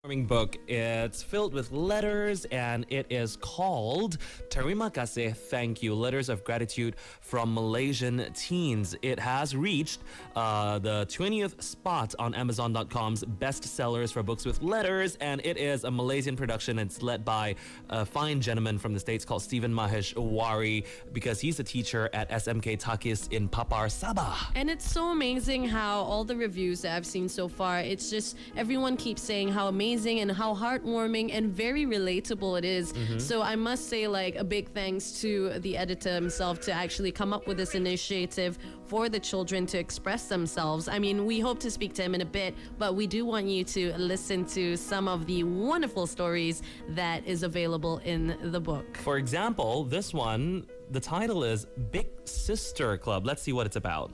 Book. It's filled with letters and it is called Terima Kasih, Thank You, Letters of Gratitude from Malaysian Teens. It has reached the 20th spot on Amazon.com's best sellers for books with letters, and it is a Malaysian production. It's led by a fine gentleman from the States called Stephen Maheshwari, because he's a teacher at SMK Takis in Papar, Sabah. And it's so amazing how all the reviews that I've seen so far, it's just everyone keeps saying how amazing and how heartwarming and very relatable it is. So I must say, like, a big thanks to the editor himself to actually come up with this initiative for the children to express themselves. I mean, we hope to speak to him in a bit, but we do want you to listen to some of the wonderful stories that is available in the book. For example, this one, the title is Big Sister Club. Let's see what it's about.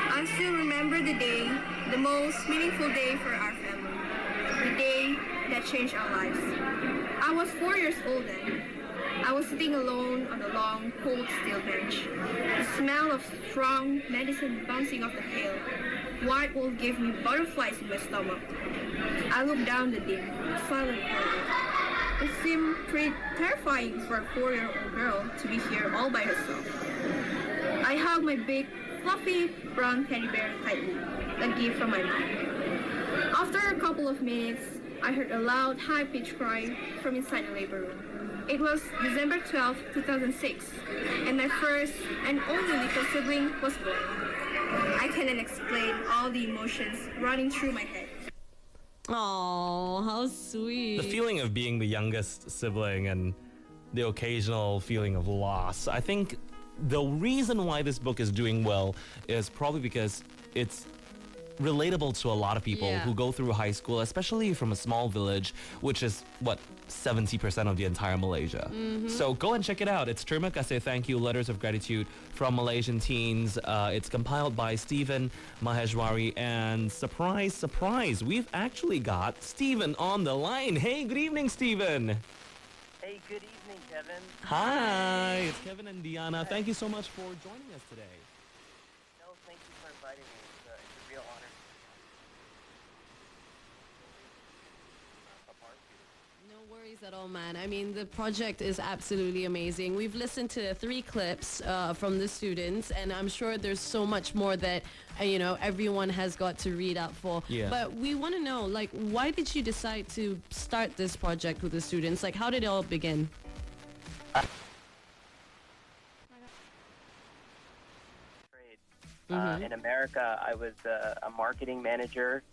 I still remember the day, the most meaningful day for our family. The day that changed our lives. I was 4 years old then. I was sitting alone on a long, cold steel bench. The smell of strong medicine bouncing off the hill. White wool gave me butterflies in my stomach. I looked down the dim, silent corridor. It seemed pretty terrifying for a 4-year-old girl to be here all by herself. I hugged my big, fluffy brown teddy bear tightly, a gift from my mom. After a couple of minutes, I heard a loud, high-pitched cry from inside the labor room. It was December 12, 2006, and my first and only little sibling was born. I cannot explain all the emotions running through my head. Oh, how sweet. The feeling of being the youngest sibling and the occasional feeling of loss. I think the reason why this book is doing well is probably because it's relatable to a lot of people who go through high school, especially from a small village, which is, 70% of the entire Malaysia. So go and check it out. It's Terima Kasih, Thank You, Letters of Gratitude from Malaysian Teens. It's compiled by Stephen Maheshwari, and surprise, surprise, we've actually got Stephen on the line. Hey, good evening, Stephen. Hey, good evening, Kevin. Hi, it's Kevin and Diana. Thank you so much for joining us today. No, thank you for inviting me. It's a real honor. No worries at all, man. I mean, the project is absolutely amazing. We've listened to 3 clips from the students, and I'm sure there's so much more that, everyone has got to read up for. Yeah. But we want to know, like, why did you decide to start this project with the students? Like, how did it all begin? In America, I was a marketing manager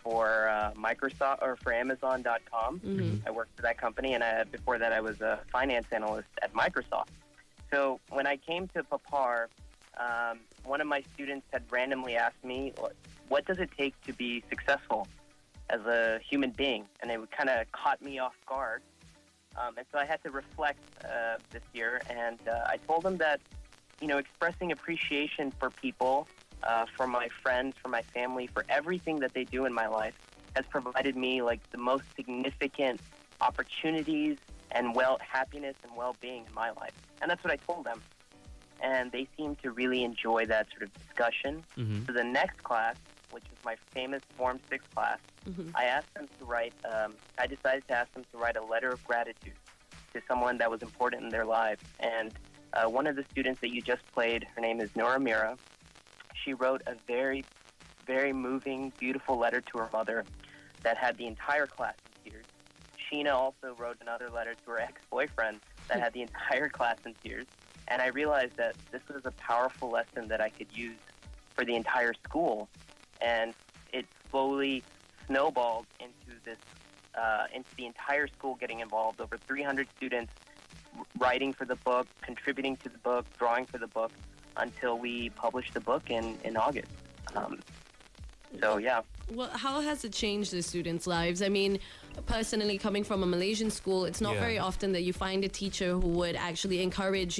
for Microsoft, or for Amazon.com. I worked for that company, and before that I was a finance analyst at Microsoft. So when I came to Papar, one of my students had randomly asked me, what does it take to be successful as a human being? And it kind of caught me off guard. And so I had to reflect this year, and I told him that, expressing appreciation for people, for my friends, for my family, for everything that they do in my life has provided me like the most significant opportunities and happiness and well-being in my life. And that's what I told them. And they seemed to really enjoy that sort of discussion. So the next class, which is my famous Form 6 class, I asked them to write, I decided to ask them to write a letter of gratitude to someone that was important in their lives. And one of the students that you just played, her name is Nora Mira. She wrote a very, very moving, beautiful letter to her mother that had the entire class in tears. Sheena also wrote another letter to her ex-boyfriend that had the entire class in tears. And I realized that this was a powerful lesson that I could use for the entire school. And it slowly snowballed into this, into the entire school getting involved. Over 300 students writing for the book, contributing to the book, drawing for the book, until we published the book in August. So, yeah. Well, how has it changed the students' lives? I mean, personally, coming from a Malaysian school, it's not very often that you find a teacher who would actually encourage,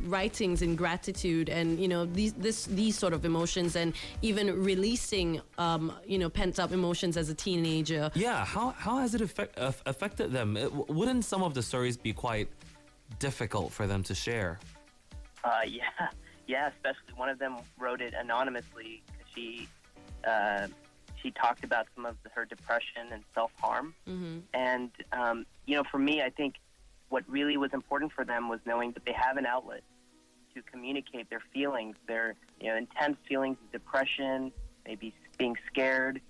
writings in gratitude and, these sort of emotions, and even releasing, pent-up emotions as a teenager. Yeah, how has it affected them? Wouldn't some of the stories be quite difficult for them to share? Yeah, especially one of them wrote it anonymously because she talked about some of her depression and self-harm. And, for me, I think what really was important for them was knowing that they have an outlet to communicate their feelings, their intense feelings of depression, maybe being scared,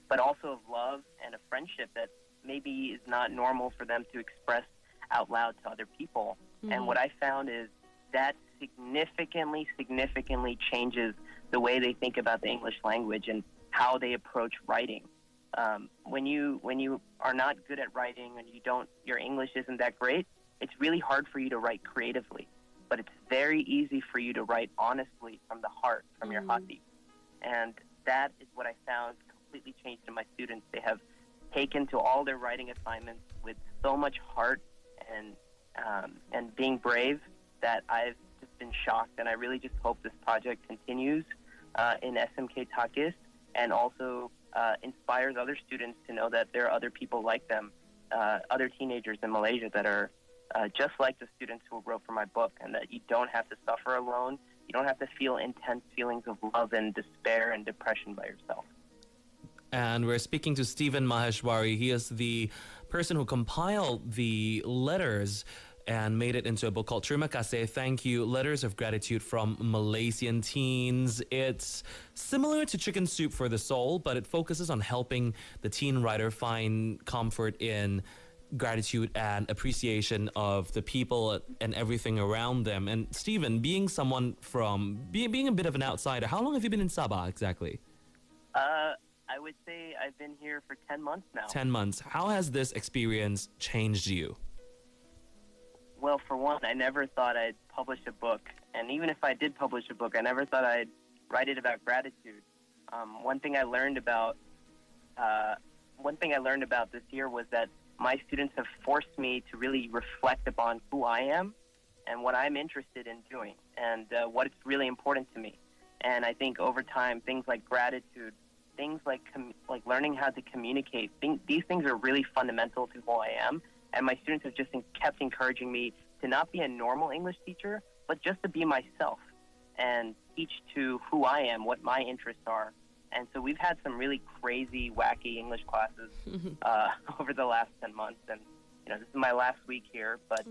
but also of love and a friendship that maybe is not normal for them to express out loud to other people. And what I found is that significantly changes the way they think about the English language and how they approach writing. When you are not good at writing and your English isn't that great, it's really hard for you to write creatively. But it's very easy for you to write honestly from the heart, from your hati. And that is what I found completely changed in my students. They have taken to all their writing assignments with so much heart and being brave that I've just been shocked. And I really just hope this project continues in SMK Takis and also inspires other students to know that there are other people like them, other teenagers in Malaysia that are just like the students who wrote for my book, and that you don't have to suffer alone. You don't have to feel intense feelings of love and despair and depression by yourself. And we're speaking to Stephen Maheshwari. He is the person who compiled the letters and made it into a book called Terima Kasih, Thank You, Letters of Gratitude from Malaysian Teens. It's similar to Chicken Soup for the Soul, but it focuses on helping the teen writer find comfort in gratitude and appreciation of the people and everything around them. And Stephen, being someone from, being a bit of an outsider, how long have you been in Sabah exactly? I would say I've been here for 10 months now. 10 months. How has this experience changed you? Well, for one, I never thought I'd publish a book. And even if I did publish a book, I never thought I'd write it about gratitude. One thing I learned about this year was that my students have forced me to really reflect upon who I am and what I'm interested in doing and what is really important to me. And I think over time, things like gratitude, things like learning how to communicate, these things are really fundamental to who I am. And my students have just kept encouraging me to not be a normal English teacher, but just to be myself and teach to who I am, what my interests are. And so we've had some really crazy, wacky English classes over the last 10 months. And, this is my last week here. But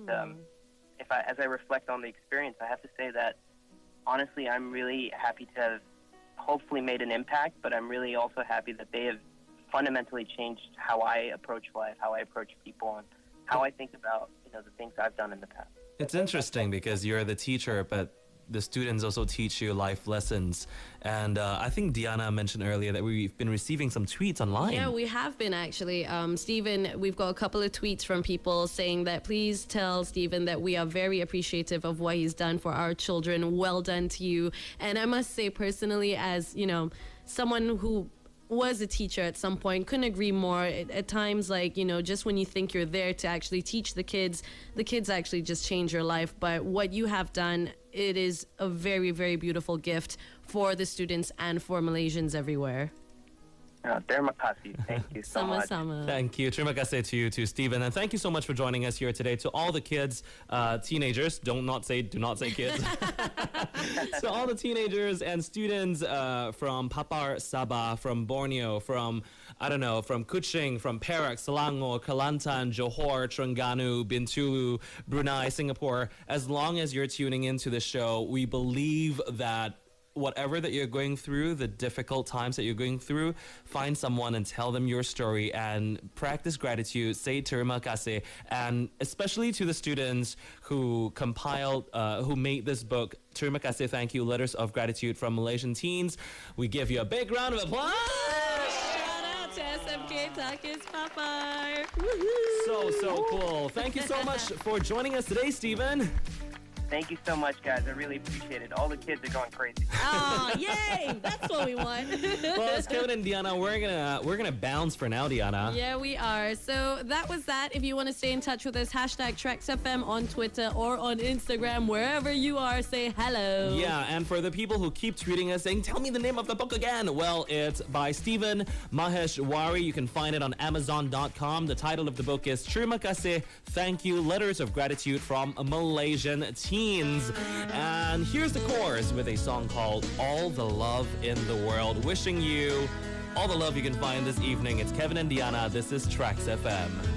as I reflect on the experience, I have to say that, honestly, I'm really happy to have hopefully made an impact, but I'm really also happy that they have fundamentally changed how I approach life, how I approach people, and how I think about, the things I've done in the past. It's interesting because you're the teacher, but the students also teach you life lessons. And I think Diana mentioned earlier that we've been receiving some tweets online. Yeah, we have been actually. Stephen, we've got a couple of tweets from people saying that please tell Stephen that we are very appreciative of what he's done for our children. Well done to you. And I must say personally, as, someone who was a teacher at some point, couldn't agree more. At times, just when you think you're there to actually teach the kids actually just change your life. But what you have done, it is a very, very beautiful gift for the students and for Malaysians everywhere. Terima kasih. Thank you so much. Sama-sama. Thank you. Terima kasih to you too, Stephen. And thank you so much for joining us here today. To all the kids, teenagers, do not say kids. To all the teenagers and students from Papar, Sabah, from Borneo, from Kuching, from Perak, Selangor, Kelantan, Johor, Terengganu, Bintulu, Brunei, Singapore. As long as you're tuning into the show, we believe that whatever that you're going through, the difficult times that you're going through, find someone and tell them your story and practice gratitude, say terima kasih. And especially to the students who who made this book, Terima Kasih, Thank You, Letters of Gratitude from Malaysian Teens, we give you a big round of applause. Shout out to SMK Takis Papar. So cool. Thank you so much for joining us today, Stephen. Thank you so much, guys. I really appreciate it. All the kids are going crazy. Oh, yay! That's what we want. Well, it's Kevin and Diana. We're gonna bounce for now, Diana. Yeah, we are. So that was that. If you want to stay in touch with us, hashtag TraxxFM on Twitter or on Instagram, wherever you are, say hello. Yeah, and for the people who keep tweeting us saying, tell me the name of the book again. Well, it's by Stephen Maheshwari. You can find it on Amazon.com. The title of the book is Terima Kasih, Thank You, Letters of Gratitude from Malaysian Teens. And here's the chorus with a song called All the Love in the World. Wishing you all the love you can find this evening. It's Kevin and Diana. This is Traxx FM.